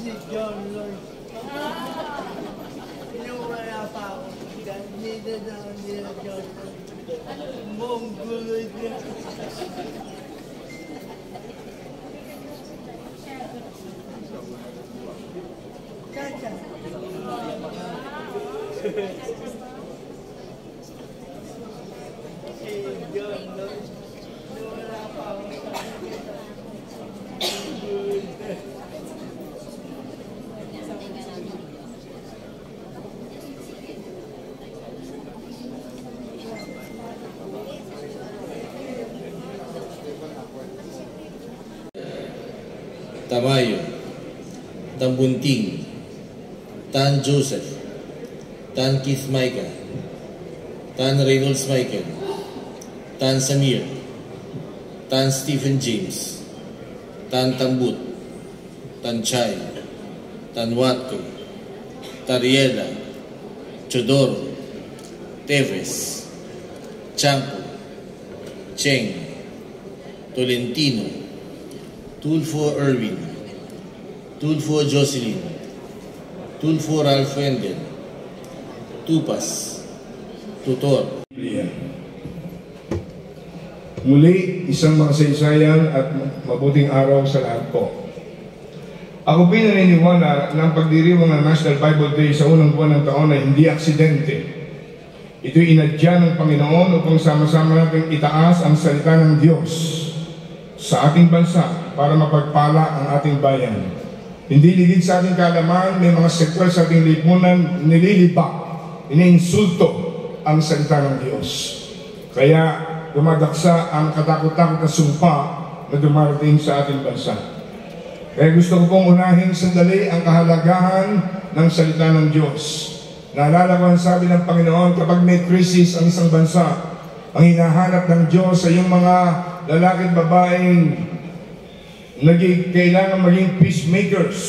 si John Lloyd. Yung wala pa ako, dito na ako nila John Lloyd. Mongoloid niya. Chacha. Si John Lloyd. Wala pa ako. Tamayo, Tan Bunting, Tan Joseph, Tan Keith Micah, Tan Reynolds Michael, Tan Samir, Tan Stephen James, Tan Tambut, Tan Chay, Tan Watko, Tariela, Chodoro, Teves, Chanco, Cheng, Tolentino, Tulfo Erwin, Tulfo Jocelyn, Tulfo Ralph Wendel, Tupas, Tutor. Muli, isang makasaysayan at mabuting araw sa lahat po. Ako pinaniniwala na ang pagdiriwang ng National Bible Day sa unang buwan ng taon ay hindi aksidente. Ito'y inadya ng Panginoon upang sama-sama natin itaas ang salita ng Diyos sa ating bansa para mapagpala ang ating bayan. Hindi ligid sa ating kaalaman, may mga sekwel sa ating lipunan nililibak, iniinsulto ang salita ng Diyos. Kaya dumadaksa ang katakot-takot na sumpa na dumarating sa ating bansa. Kaya gusto ko pong unahin sandali ang kahalagahan ng salita ng Diyos. Naalala ko ang sabi ng Panginoon, kapag may krisis ang isang bansa, ang hinahanap ng Diyos ay yung mga lalaki at babaeng kailangan maging peacemakers.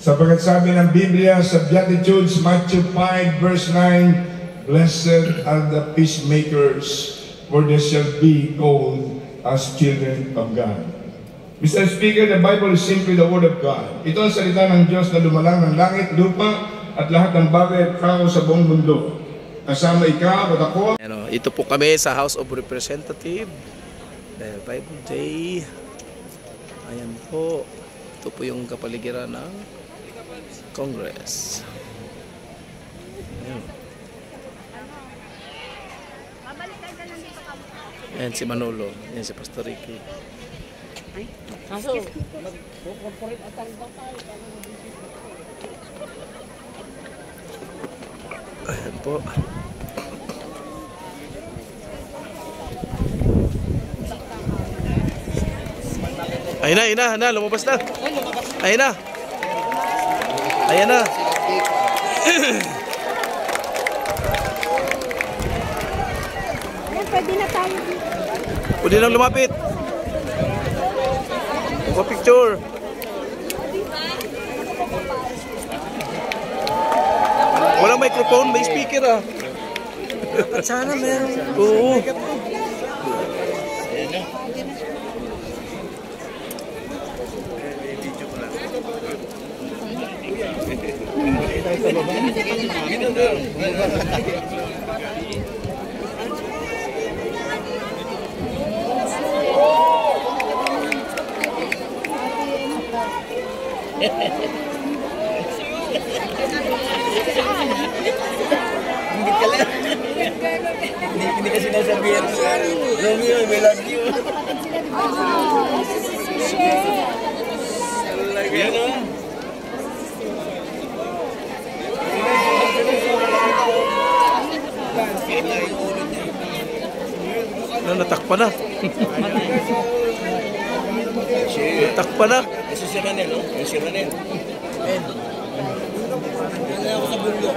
Sapagkat sabi ng Biblia sa Beatitudes, Matthew 5 verse 9, Blessed are the peacemakers, for they shall be called as children of God. Mr. Speaker, the Bible is simply the Word of God. Ito ang salita ng Diyos na lumalang ng langit, lupa, at lahat ng bagay at tao sa buong mundo. Kasama ikaw at ako. Ito po kami sa House of Representatives. Bible Day. Ayan po. Ito po yung kapaligiran ng Congress. Ayan. Ayan si Manolo. Ayan si Pastor Ricky. Ayan po. Ayun na, lumabas na. Ayun na. Ayan na. Pwede na tayo. Pwede nang lumapit. Picture. Walang microphone, may speaker ah. Sana meron. Oo. Hindi kasi nasabihan ko. Romeo, I love you. Yan o. Natakpa na. Natakpa na. Ito si Ranel, no? Si Ranel. Yan ako sa bundok.